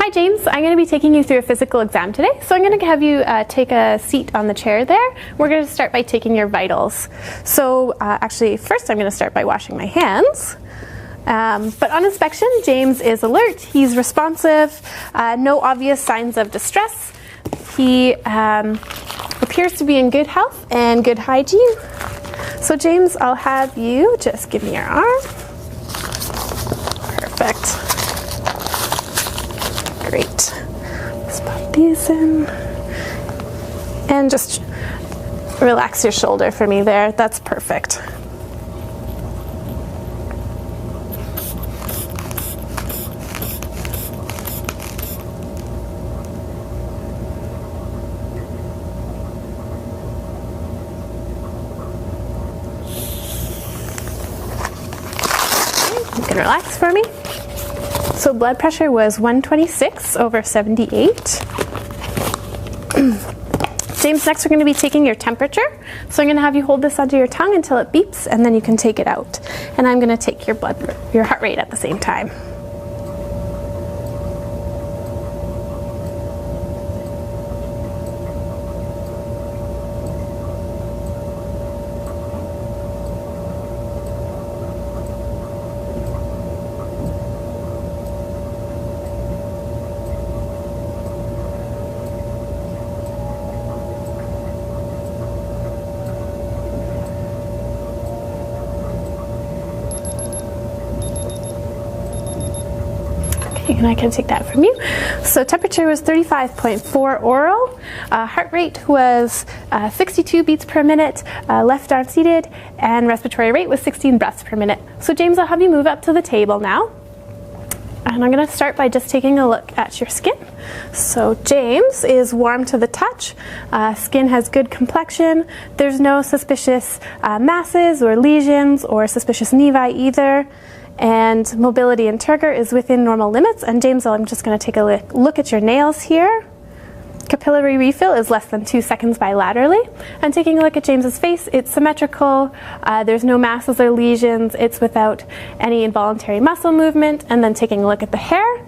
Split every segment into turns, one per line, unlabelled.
Hi James, I'm going to be taking you through a physical exam today. So I'm going to have you take a seat on the chair there. We're going to start by taking your vitals. So actually first I'm going to start by washing my hands. But on inspection, James is alert, he's responsive, no obvious signs of distress. He appears to be in good health and good hygiene. So James, I'll have you just give me your arm. Perfect. Great. Let's pop these in. And just relax your shoulder for me there. That's perfect. You can relax for me. So blood pressure was 126 over 78. James, next we're going to be taking your temperature. So I'm going to have you hold this onto your tongue until it beeps, and then you can take it out. And I'm going to take your heart rate at the same time. And I can take that from you. So temperature was 35.4 oral, heart rate was 62 beats per minute, left arm seated, and respiratory rate was 16 breaths per minute. So James, I'll have you move up to the table now. And I'm going to start by just taking a look at your skin. So James is warm to the touch, skin has good complexion, there's no suspicious masses or lesions or suspicious nevi either. And mobility and turgor is within normal limits. And James, I'm just going to take a look at your nails here. Capillary refill is less than 2 seconds bilaterally. And taking a look at James's face, it's symmetrical. There's no masses or lesions. It's without any involuntary muscle movement. And then taking a look at the hair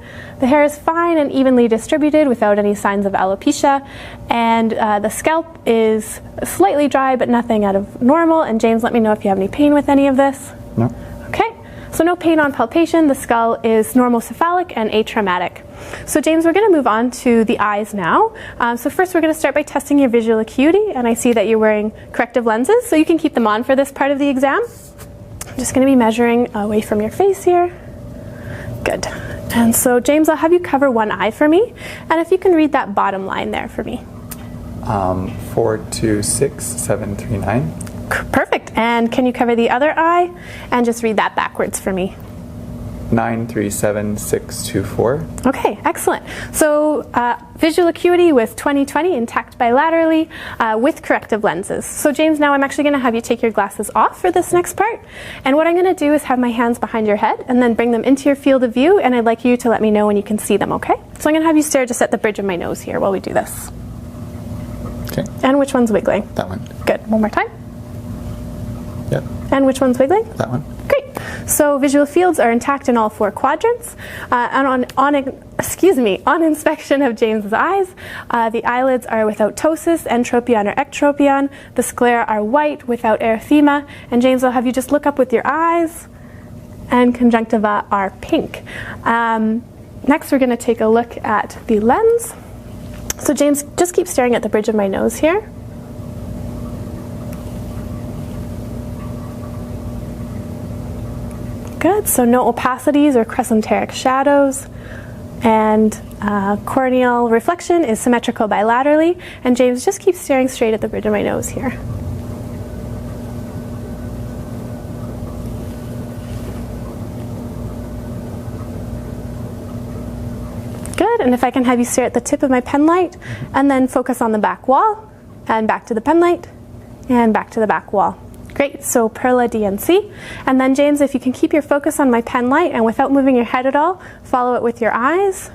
is fine and evenly distributed without any signs of alopecia. And the scalp is slightly dry, but nothing out of normal. And James, let me know if you have any pain with any of this.
No.
Okay. So no pain on palpation, the skull is normal cephalic and atraumatic. So James, we're going to move on to the eyes now. So first we're going to start by testing your visual acuity, and I see that you're wearing corrective lenses, so you can keep them on for this part of the exam. I'm just going to be measuring away from your face here. Good. And so James, I'll have you cover one eye for me, and if you can read that bottom line there for me.
426739.
Perfect. And can you cover the other eye and just read that backwards for me?
937624.
Okay, excellent. So visual acuity with 20/20 intact bilaterally with corrective lenses. So James, now I'm actually going to have you take your glasses off for this next part. And what I'm going to do is have my hands behind your head and then bring them into your field of view, and I'd like you to let me know when you can see them, okay? So I'm going to have you stare just at the bridge of my nose here while we do this.
Okay.
And which one's wiggling?
That one.
Good. One more time.
Yep.
And which one's wiggling?
That one.
Great. So visual fields are intact in all 4 quadrants. And on inspection of James's eyes, the eyelids are without ptosis, entropion or ectropion. The sclera are white without erythema. And James, I'll have you just look up with your eyes. And conjunctiva are pink. Next, we're going to take a look at the lens. So James, just keep staring at the bridge of my nose here. Good, so no opacities or crescenteric shadows, and corneal reflection is symmetrical bilaterally, and James, just keep staring straight at the bridge of my nose here. Good, and if I can have you stare at the tip of my pen light, and then focus on the back wall, and back to the pen light, and back to the back wall. Great, so Perla DNC. And then James, if you can keep your focus on my pen light and without moving your head at all, follow it with your eyes.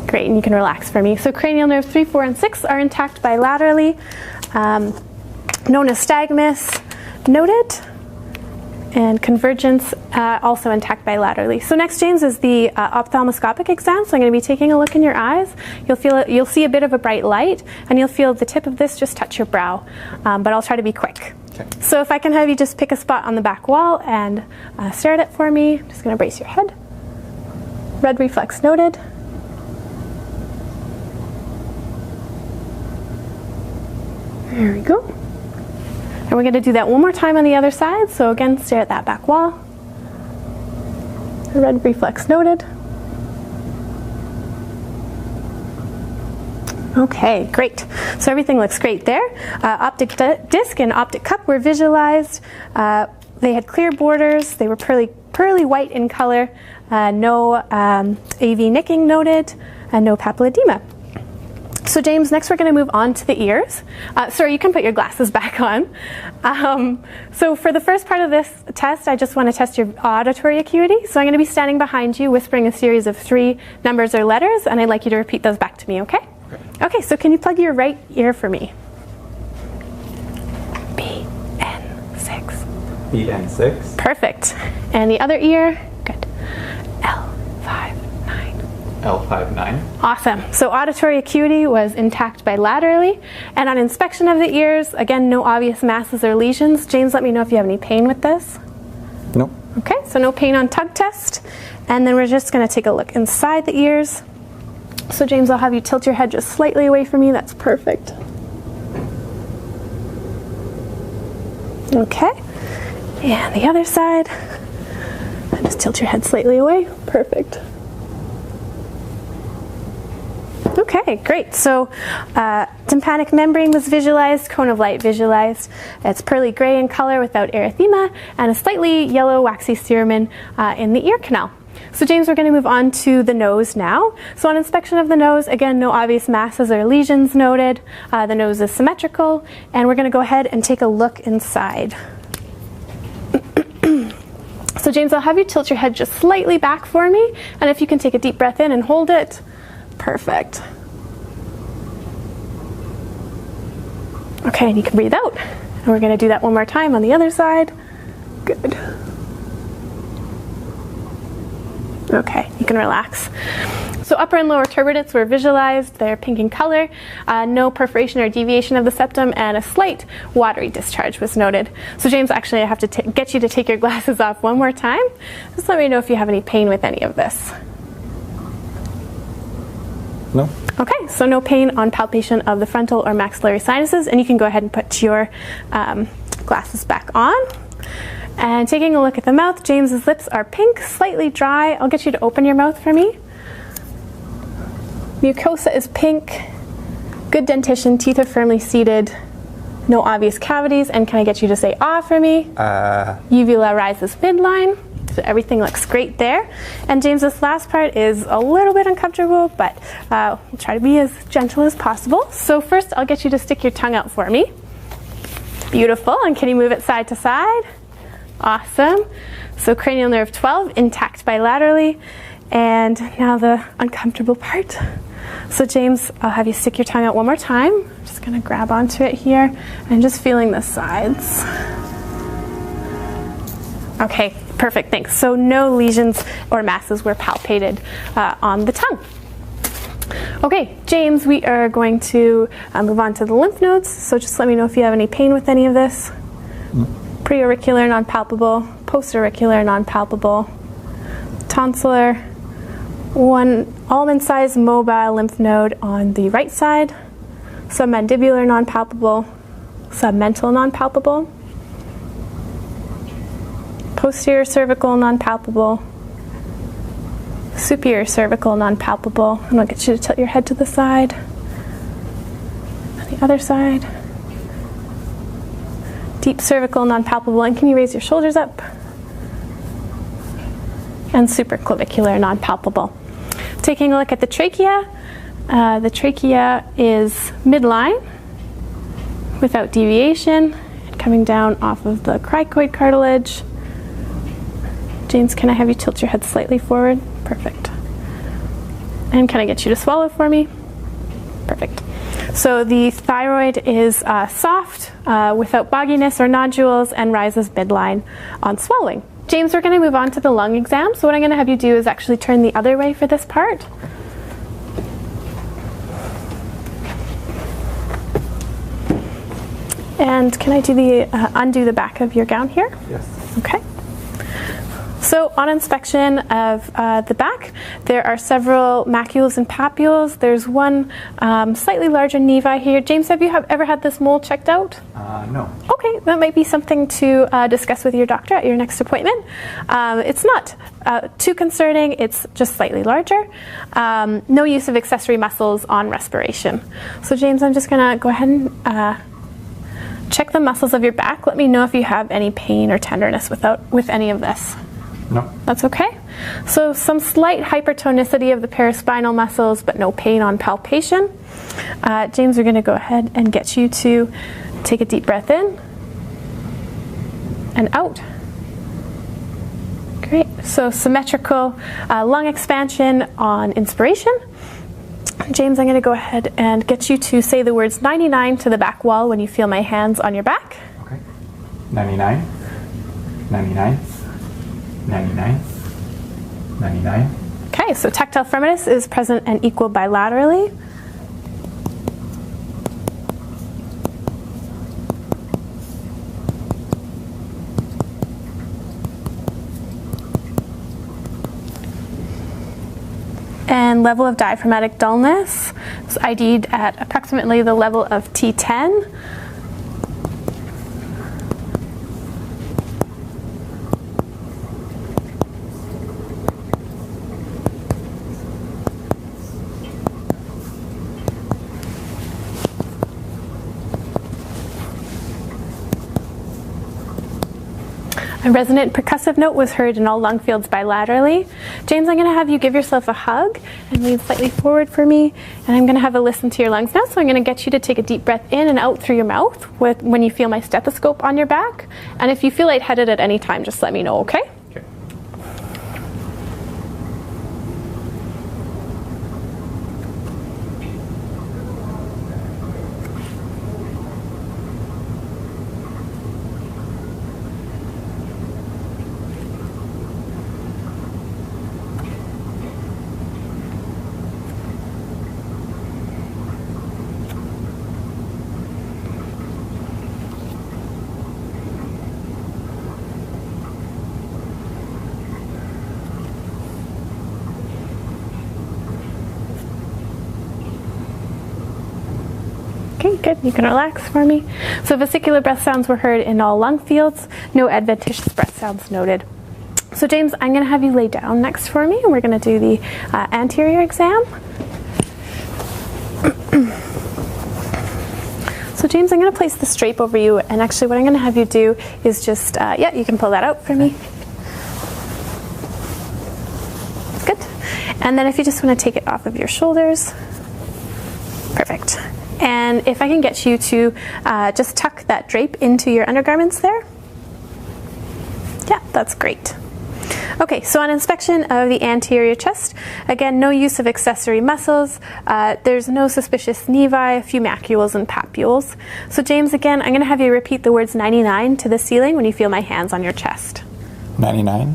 Great, and you can relax for me. So cranial nerve 3, 4, and 6 are intact bilaterally. Nystagmus noted, and convergence also intact bilaterally. So next, James, is the ophthalmoscopic exam. So I'm going to be taking a look in your eyes. You'll see a bit of a bright light, and you'll feel the tip of this just touch your brow. But I'll try to be quick.
Okay.
So if I can have you just pick a spot on the back wall and stare at it for me. I'm just going to brace your head. Red reflex noted. There we go. And we're going to do that one more time on the other side. So again, stare at that back wall. Red reflex noted. Okay, great. So everything looks great there. Optic disc and optic cup were visualized. They had clear borders. They were pearly white in color. No AV nicking noted, and no papilledema. So James, next we're going to move on to the ears. Sorry, you can put your glasses back on. So for the first part of this test, I just want to test your auditory acuity. So I'm going to be standing behind you, whispering a series of 3 numbers or letters, and I'd like you to repeat those back to me, okay? Okay, so can you plug your right ear for me? BN6.
BN6.
Perfect. And the other ear? Good. L59.
L59.
Awesome. So auditory acuity was intact bilaterally, and on inspection of the ears, again, no obvious masses or lesions. James, let me know if you have any pain with this.
Nope.
Okay, so no pain on tug test. And then we're just going to take a look inside the ears. So James, I'll have you tilt your head just slightly away from me. That's perfect. Okay. And the other side. And just tilt your head slightly away. Perfect. Okay, great. So tympanic membrane was visualized, cone of light visualized. It's pearly gray in color without erythema, and a slightly yellow waxy cerumen in the ear canal. So James, we're going to move on to the nose now. So on inspection of the nose, again, no obvious masses or lesions noted. The nose is symmetrical, and we're going to go ahead and take a look inside. So James, I'll have you tilt your head just slightly back for me, and if you can take a deep breath in and hold it. Perfect. Okay, and you can breathe out. And we're going to do that one more time on the other side. Good. Okay, you can relax. So upper and lower turbinates were visualized. They're pink in color. No perforation or deviation of the septum, and a slight watery discharge was noted. So James, actually I have to get you to take your glasses off one more time. Just let me know if you have any pain with any of this.
No.
Okay, so no pain on palpation of the frontal or maxillary sinuses, and you can go ahead and put your glasses back on. And taking a look at the mouth, James's lips are pink, slightly dry. I'll get you to open your mouth for me. Mucosa is pink. Good dentition, teeth are firmly seated. No obvious cavities, and can I get you to say ah for me? Uvula rises midline. So everything looks great there. And James, this last part is a little bit uncomfortable, but we'll try to be as gentle as possible. So first, I'll get you to stick your tongue out for me. Beautiful. And can you move it side to side? Awesome. So cranial nerve 12 intact bilaterally. And now the uncomfortable part. So James, I'll have you stick your tongue out one more time. I'm just going to grab onto it here and just feeling the sides. Okay, perfect, thanks. So no lesions or masses were palpated on the tongue. Okay, James, we are going to move on to the lymph nodes. So just let me know if you have any pain with any of this. Preauricular, non-palpable. Postauricular, non-palpable. Tonsillar. One almond-sized mobile lymph node on the right side. Submandibular, non-palpable. Submental, non-palpable. Posterior cervical, non-palpable. Superior cervical, non-palpable. And I'll get you to tilt your head to the side. On the other side. Deep cervical, non-palpable. And can you raise your shoulders up? And supraclavicular, non-palpable. Taking a look at the trachea. The trachea is midline without deviation, coming down off of the cricoid cartilage. James, can I have you tilt your head slightly forward? Perfect. And can I get you to swallow for me? Perfect. So the thyroid is soft, without bogginess or nodules, and rises midline on swelling. James, we're going to move on to the lung exam. So what I'm going to have you do is actually turn the other way for this part. And can I do the undo the back of your gown here?
Yes.
Okay. So on inspection of the back, there are several macules and papules. There's one slightly larger nevi here. James, have you ever had this mole checked out?
No.
Okay, that might be something to discuss with your doctor at your next appointment. It's not too concerning, it's just slightly larger. No use of accessory muscles on respiration. So James, I'm just gonna go ahead and check the muscles of your back. Let me know if you have any pain or tenderness with any of this.
No.
That's okay. So some slight hypertonicity of the paraspinal muscles, but no pain on palpation. James, we're going to go ahead and get you to take a deep breath in and out. Great. So symmetrical lung expansion on inspiration. James, I'm going to go ahead and get you to say the words 99 to the back wall when you feel my hands on your back.
Okay. 99. 99. 99. 99.
Okay, so tactile firmness is present and equal bilaterally. And level of diaphragmatic dullness is ID'd at approximately the level of T10. A resonant percussive note was heard in all lung fields bilaterally. James, I'm going to have you give yourself a hug and lean slightly forward for me. And I'm going to have a listen to your lungs now. So I'm going to get you to take a deep breath in and out through your mouth when you feel my stethoscope on your back. And if you feel lightheaded at any time, just let me know, okay?
Okay.
Okay, good. You can relax for me. So vesicular breath sounds were heard in all lung fields. No adventitious breath sounds noted. So James, I'm going to have you lay down next for me, and we're going to do the anterior exam. So James, I'm going to place the strape over you, and actually what I'm going to have you do is just, yeah, you can pull that out for me. Good. And then if you just want to take it off of your shoulders. Perfect. And if I can get you to just tuck that drape into your undergarments there. Yeah, that's great. Okay, so on inspection of the anterior chest, again, no use of accessory muscles. There's no suspicious nevi, a few macules and papules. So James, again, I'm going to have you repeat the words 99 to the ceiling when you feel my hands on your chest.
99.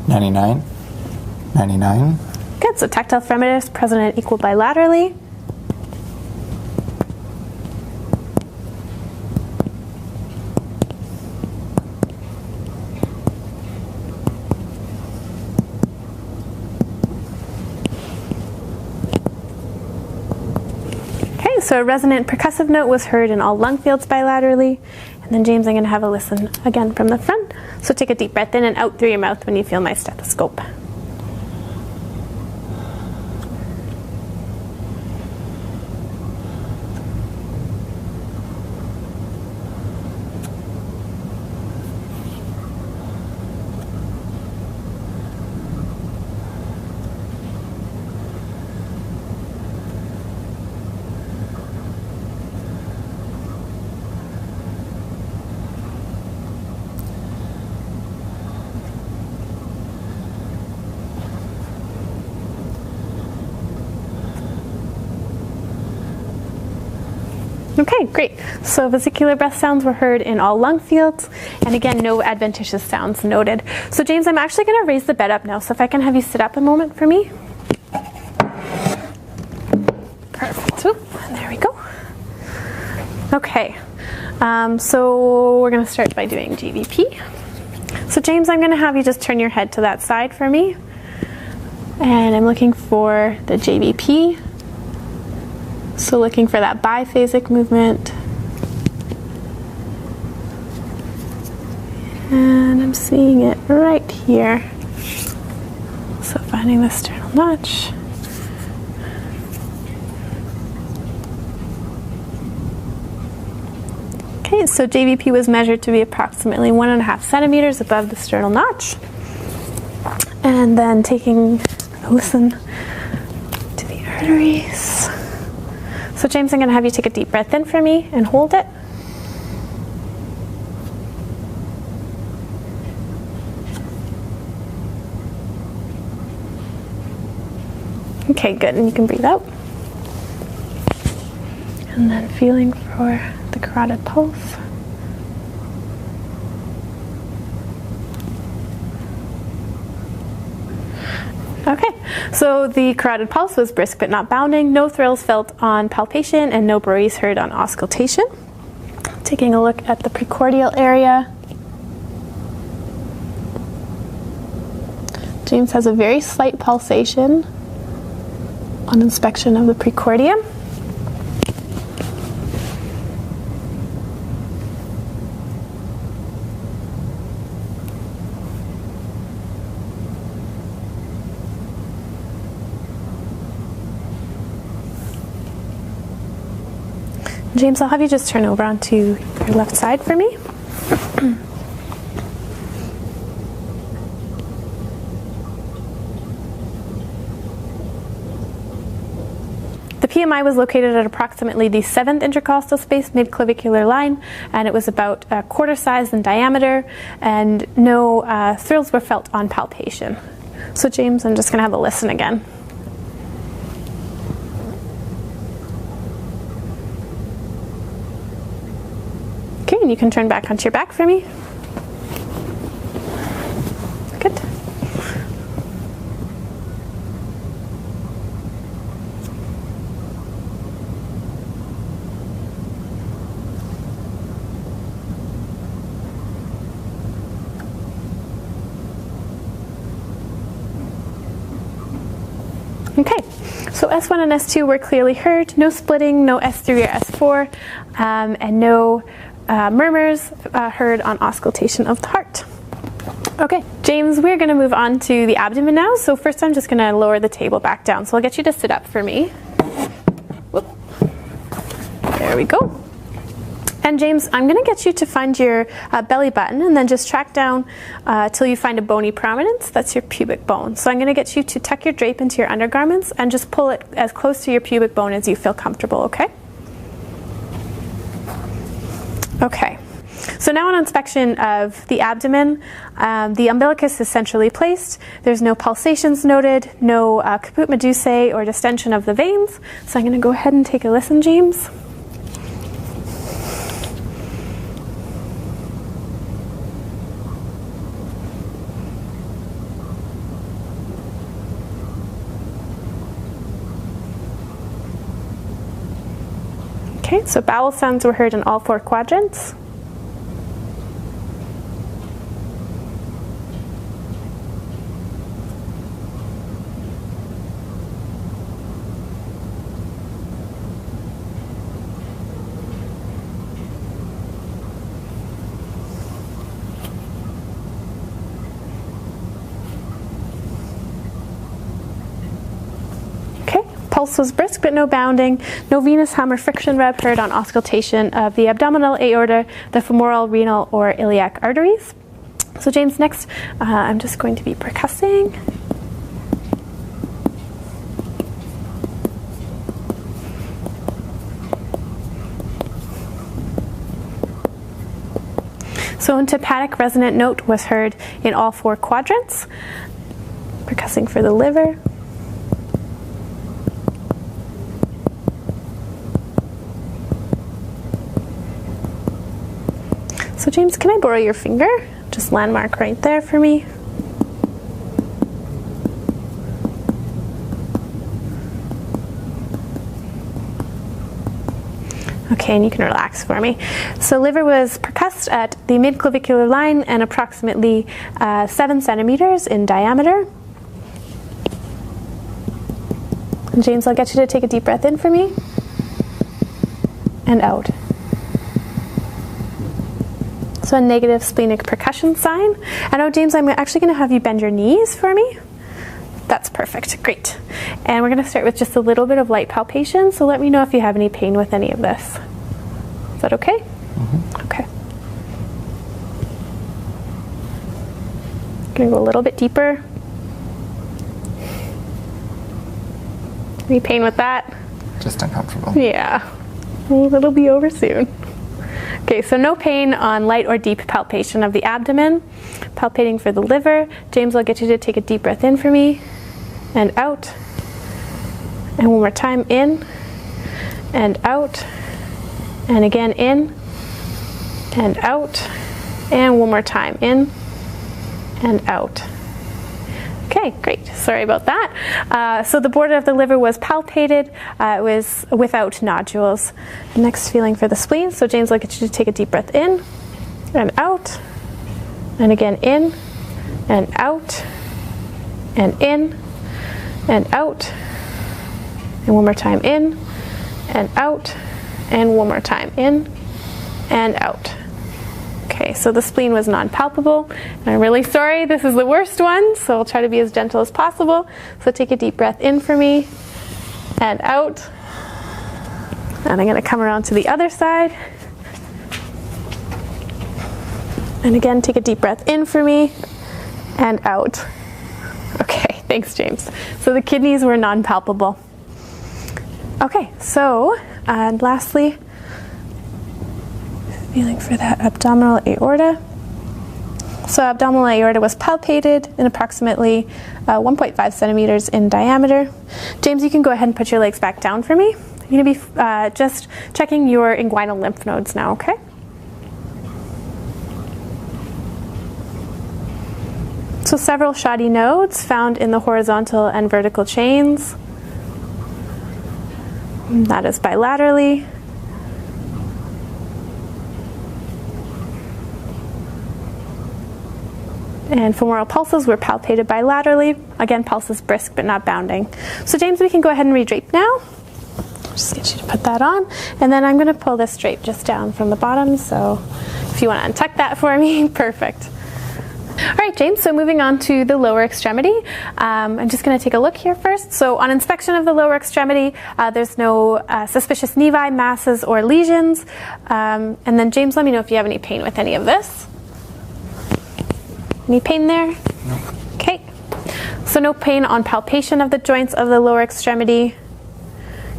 99. 99.
Good, so tactile firmness present and equal bilaterally. So a resonant percussive note was heard in all lung fields bilaterally. And then James, I'm going to have a listen again from the front. So take a deep breath in and out through your mouth when you feel my stethoscope. Okay, great. So vesicular breath sounds were heard in all lung fields, and again, no adventitious sounds noted. So James, I'm actually going to raise the bed up now, so if I can have you sit up a moment for me. Perfect. Oop, and there we go. Okay, so we're going to start by doing GVP. So James, I'm going to have you just turn your head to that side for me, and I'm looking for the JVP. So looking for that biphasic movement. And I'm seeing it right here. So finding the sternal notch. Okay, so JVP was measured to be approximately 1.5 centimeters above the sternal notch. And then taking a listen to the arteries. So James, I'm going to have you take a deep breath in for me and hold it. Okay, good, and you can breathe out. And then feeling for the carotid pulse. Okay, so the carotid pulse was brisk but not bounding, no thrills felt on palpation, and no bruits heard on auscultation. Taking a look at the precordial area. James has a very slight pulsation on inspection of the precordium. James, I'll have you just turn over onto your left side for me. The PMI was located at approximately the 7th intercostal space midclavicular line, and it was about a quarter size in diameter, and no thrills were felt on palpation. So James, I'm just going to have a listen again. Okay, and you can turn back onto your back for me. Good. Okay, so S1 and S2 were clearly heard, no splitting, no S3 or S4, and no murmurs heard on auscultation of the heart. Okay, James, we're going to move on to the abdomen now. So first I'm just going to lower the table back down. So I'll get you to sit up for me. Whoop. There we go. And James, I'm going to get you to find your belly button and then just track down till you find a bony prominence. That's your pubic bone. So I'm going to get you to tuck your drape into your undergarments and just pull it as close to your pubic bone as you feel comfortable, okay? Okay, so now on inspection of the abdomen, the umbilicus is centrally placed. There's no pulsations noted, no caput medusae or distension of the veins. So I'm going to go ahead and take a listen, James. Okay, so bowel sounds were heard in all 4 quadrants. Pulse was brisk but no bounding, no venous hum or friction reb heard on auscultation of the abdominal aorta, the femoral, renal, or iliac arteries. So James, next I'm just going to be percussing. So an hepatic resonant note was heard in all 4 quadrants. Percussing for the liver. So James, can I borrow your finger? Just landmark right there for me. Okay, and you can relax for me. So liver was percussed at the midclavicular line and approximately 7 centimeters in diameter. And James, I'll get you to take a deep breath in for me and out. So a negative splenic percussion sign. And oh, James, I'm actually going to have you bend your knees for me. That's perfect. Great. And we're going to start with just a little bit of light palpation. So let me know if you have any pain with any of this. Is that okay? Mm-hmm. Okay. Going to go a little bit deeper. Any pain with that?
Just uncomfortable.
Yeah. Well, it'll be over soon. Okay, so no pain on light or deep palpation of the abdomen. Palpating for the liver. James, I'll get you to take a deep breath in for me and out. And one more time, in and out. And again, in and out. And one more time, in and out. Okay, great. Sorry about that. So the border of the liver was palpated. It was without nodules. Next, feeling for the spleen. So James, I'll get you to take a deep breath in and out. And again, in and out. And in and out. And one more time, in and out. And one more time, in and out. Okay, so the spleen was non-palpable, and I'm really sorry, this is the worst one, so I'll try to be as gentle as possible. So take a deep breath in for me, and out. And I'm going to come around to the other side. And again, take a deep breath in for me, and out. Okay, thanks, James. So the kidneys were non-palpable. Okay, so, and lastly, feeling for that abdominal aorta. So abdominal aorta was palpated in approximately 1.5 centimeters in diameter. James, you can go ahead and put your legs back down for me. You're going to be just checking your inguinal lymph nodes now, okay? So several shoddy nodes found in the horizontal and vertical chains. That is bilaterally. And femoral pulses were palpated bilaterally. Again, pulses brisk but not bounding. So James, we can go ahead and redrape now. Just get you to put that on. And then I'm going to pull this drape just down from the bottom. So if you want to untuck that for me, perfect. All right, James, so moving on to the lower extremity. I'm just going to take a look here first. So on inspection of the lower extremity, there's no suspicious nevi, masses, or lesions. And then James, let me know if you have any pain with any of this. Any pain there?
No.
Okay. So no pain on palpation of the joints of the lower extremity.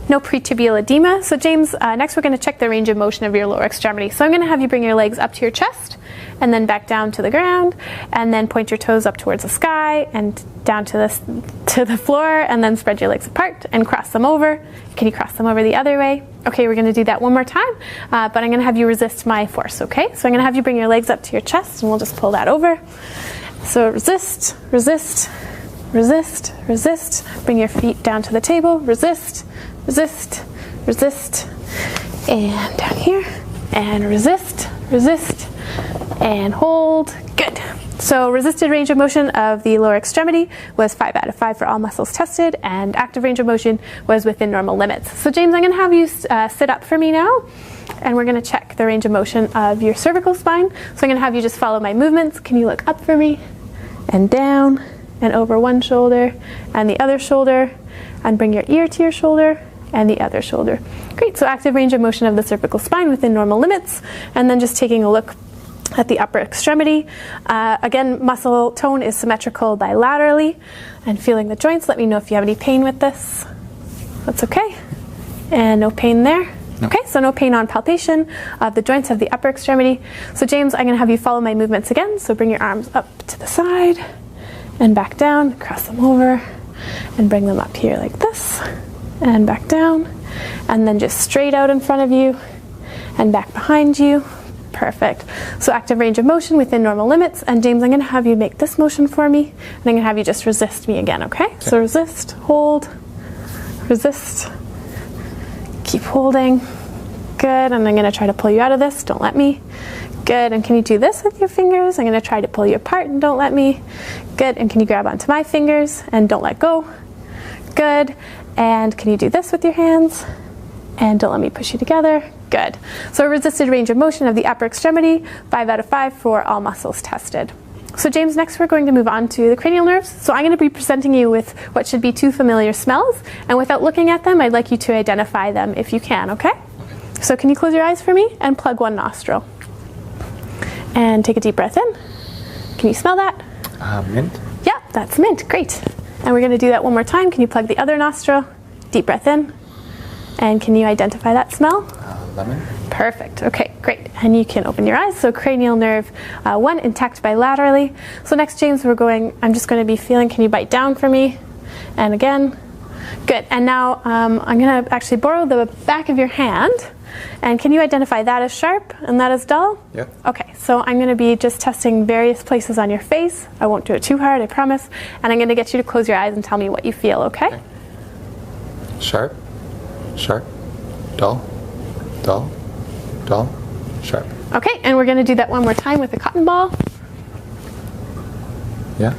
No pretibial edema. So James, next we're going to check the range of motion of your lower extremity. So I'm going to have you bring your legs up to your chest and then back down to the ground, and then point your toes up towards the sky and down to the floor, and then spread your legs apart and cross them over. Can you cross them over the other way? Okay, we're going to do that one more time, but I'm going to have you resist my force, okay? So I'm going to have you bring your legs up to your chest, and we'll just pull that over. So resist, resist, resist, resist. Bring your feet down to the table. Resist, resist, resist. And down here. And resist, resist, and hold. Good. So resisted range of motion of the lower extremity was 5 out of 5 for all muscles tested, and active range of motion was within normal limits. So James, I'm going to have you sit up for me now, and we're going to check the range of motion of your cervical spine. So I'm going to have you just follow my movements. Can you look up for me, and down, and over one shoulder, and the other shoulder, and bring your ear to your shoulder, and the other shoulder. Great, so active range of motion of the cervical spine within normal limits, and then just taking a look at the upper extremity. Again, muscle tone is symmetrical bilaterally, and feeling the joints. Let me know if you have any pain with this. That's okay. And no pain there.
No.
Okay, so no pain on palpation of the joints of the upper extremity. So James, I'm going to have you follow my movements again. So bring your arms up to the side and back down, cross them over, and bring them up here like this, and back down, and then just straight out in front of you and back behind you. Perfect. So active range of motion within normal limits. And James, I'm going to have you make this motion for me. And I'm going to have you just resist me again, okay? So resist, hold, resist, keep holding. Good. And I'm going to try to pull you out of this. Don't let me. Good. And can you do this with your fingers? I'm going to try to pull you apart and don't let me. Good. And can you grab onto my fingers and don't let go? Good. And can you do this with your hands? And don't let me push you together. Good. So resisted range of motion of the upper extremity, 5 out of 5 for all muscles tested. So James, next we're going to move on to the cranial nerves. So I'm going to be presenting you with what should be 2 familiar smells. And without looking at them, I'd like you to identify them if you can, okay? So can you close your eyes for me and plug one nostril? And take a deep breath in. Can you smell that?
Mint.
Yeah, that's mint. Great. And we're going to do that one more time. Can you plug the other nostril? Deep breath in. And can you identify that smell?
Lemon.
Perfect. Okay, great. And you can open your eyes. So cranial nerve 1 intact bilaterally. So next, James, I'm just going to be feeling, can you bite down for me? And again. Good. And now I'm going to actually borrow the back of your hand. And can you identify that as sharp and that as dull?
Yep.
Okay, so I'm going to be just testing various places on your face. I won't do it too hard, I promise. And I'm going to get you to close your eyes and tell me what you feel, okay?
Sharp, sharp, dull, dull, dull, sharp.
Okay, and we're going to do that one more time with a cotton ball.
Yeah,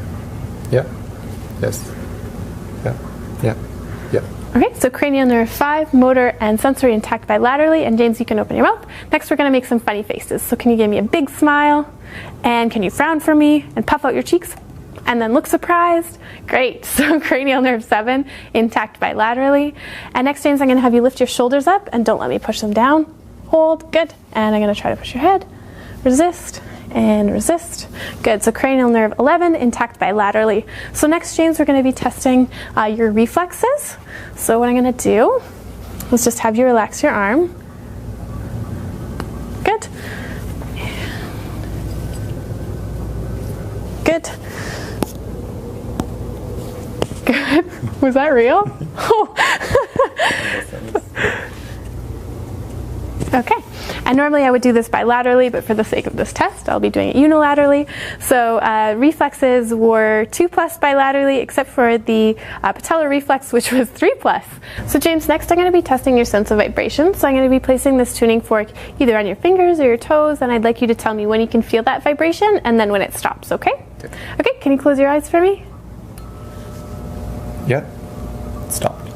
yeah, yes, yeah, yeah, yeah.
Okay, so cranial nerve 5, motor and sensory intact bilaterally. And James, you can open your mouth. Next, we're going to make some funny faces. So can you give me a big smile? And can you frown for me and puff out your cheeks? And then look surprised. Great. So cranial nerve 7, intact bilaterally. And next, James, I'm going to have you lift your shoulders up and don't let me push them down. Hold. Good. And I'm going to try to push your head. Resist. And resist. Good. So cranial nerve 11, intact bilaterally. So next, James, we're going to be testing your reflexes. So what I'm going to do is just have you relax your arm. Good. Good. Good. Was that real? Okay. And normally I would do this bilaterally, but for the sake of this test, I'll be doing it unilaterally. So reflexes were 2+ bilaterally, except for the patellar reflex, which was 3+. So James, next I'm going to be testing your sense of vibration. So I'm going to be placing this tuning fork either on your fingers or your toes, and I'd like you to tell me when you can feel that vibration and then when it stops, okay? Okay, can you close your eyes for me?
Yep. Stopped.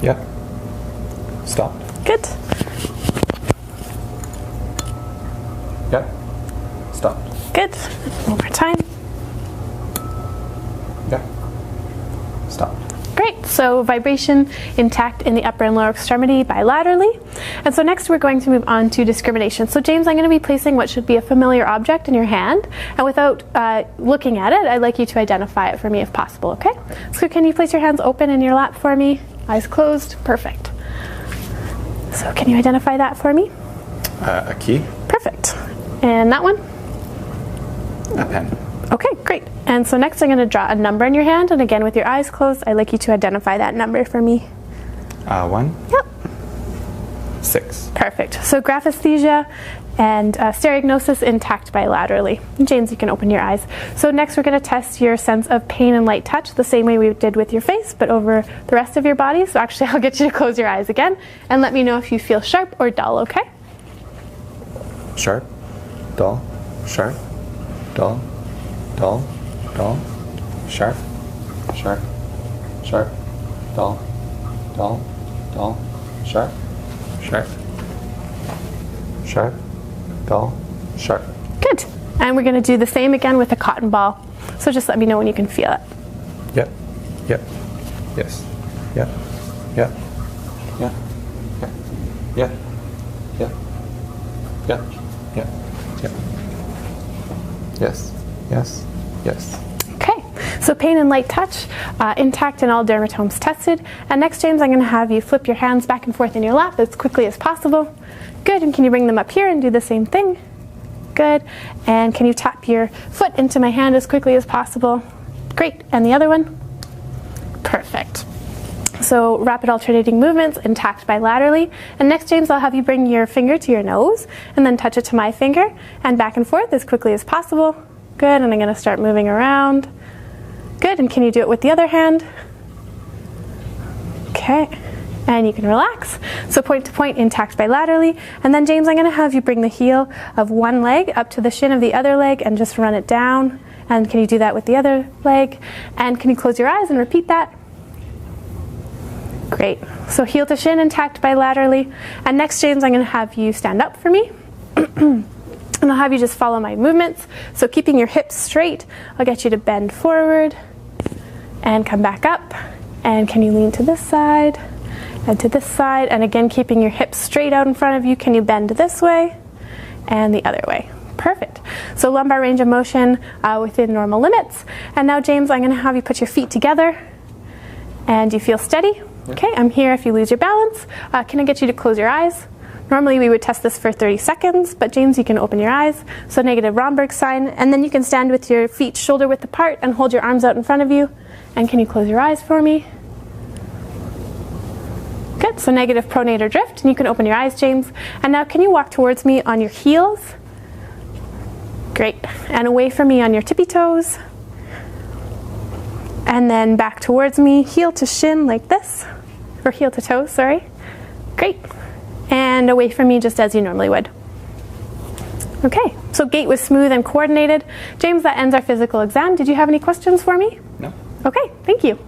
Yep. Stopped.
Good.
Yep. Stopped.
Good. One more time.
Yep. Stopped.
Great. So vibration intact in the upper and lower extremity bilaterally. And so next we're going to move on to discrimination. So James, I'm going to be placing what should be a familiar object in your hand. And without looking at it, I'd like you to identify it for me if possible, okay? So can you place your hands open in your lap for me? Eyes closed. Perfect. So can you identify that for me?
A key.
Perfect. And that one?
A pen.
Okay, great. And so next I'm going to draw a number in your hand, and again with your eyes closed, I'd like you to identify that number for me.
1.
Yep.
6.
Perfect. So graphesthesia and stereognosis intact bilaterally. And James, you can open your eyes. So next we're going to test your sense of pain and light touch the same way we did with your face, but over the rest of your body. So actually I'll get you to close your eyes again and let me know if you feel sharp or dull, okay?
Sharp, dull, sharp, dull, dull, dull, sharp, sharp, sharp, dull, dull, dull, sharp, sharp, sharp, dull, sharp.
Good. And we're going to do the same again with a cotton ball. So just let me know when you can feel it.
Yep, yep, yes, yep, yep, yep, yep, yep, yep, yep, yep, yep, yes, yes, yes.
Okay, so pain and light touch, intact in all dermatomes tested. And next, James, I'm going to have you flip your hands back and forth in your lap as quickly as possible. Good, and can you bring them up here and do the same thing? Good, and can you tap your foot into my hand as quickly as possible? Great, and the other one? Perfect. So So rapid alternating movements, intact bilaterally. And next, James, I'll have you bring your finger to your nose and then touch it to my finger and back and forth as quickly as possible. Good, and I'm gonna start moving around. Good, and can you do it with the other hand? Okay, and you can relax. So point to point, intact bilaterally. And then James, I'm gonna have you bring the heel of one leg up to the shin of the other leg and just run it down. And can you do that with the other leg? And can you close your eyes and repeat that? Great. So heel to shin, intact bilaterally. And next, James, I'm gonna have you stand up for me. And I'll have you just follow my movements. So keeping your hips straight, I'll get you to bend forward and come back up. And can you lean to this side and to this side? And again, keeping your hips straight out in front of you, can you bend this way and the other way? Perfect. So lumbar range of motion within normal limits. And now, James, I'm going to have you put your feet together. And you feel steady? Okay, I'm here if you lose your balance. Can I get you to close your eyes? Normally we would test this for 30 seconds, but James, you can open your eyes. So negative Romberg sign, and then you can stand with your feet shoulder width apart and hold your arms out in front of you. And can you close your eyes for me? Good, so negative pronator drift, and you can open your eyes, James. And now can you walk towards me on your heels? Great, and away from me on your tippy toes. And then back towards me, heel to shin like this, or heel to toe, sorry. Great. And away from me just as you normally would. Okay, so gait was smooth and coordinated. James, that ends our physical exam. Did you have any questions for me?
No.
Okay, thank you.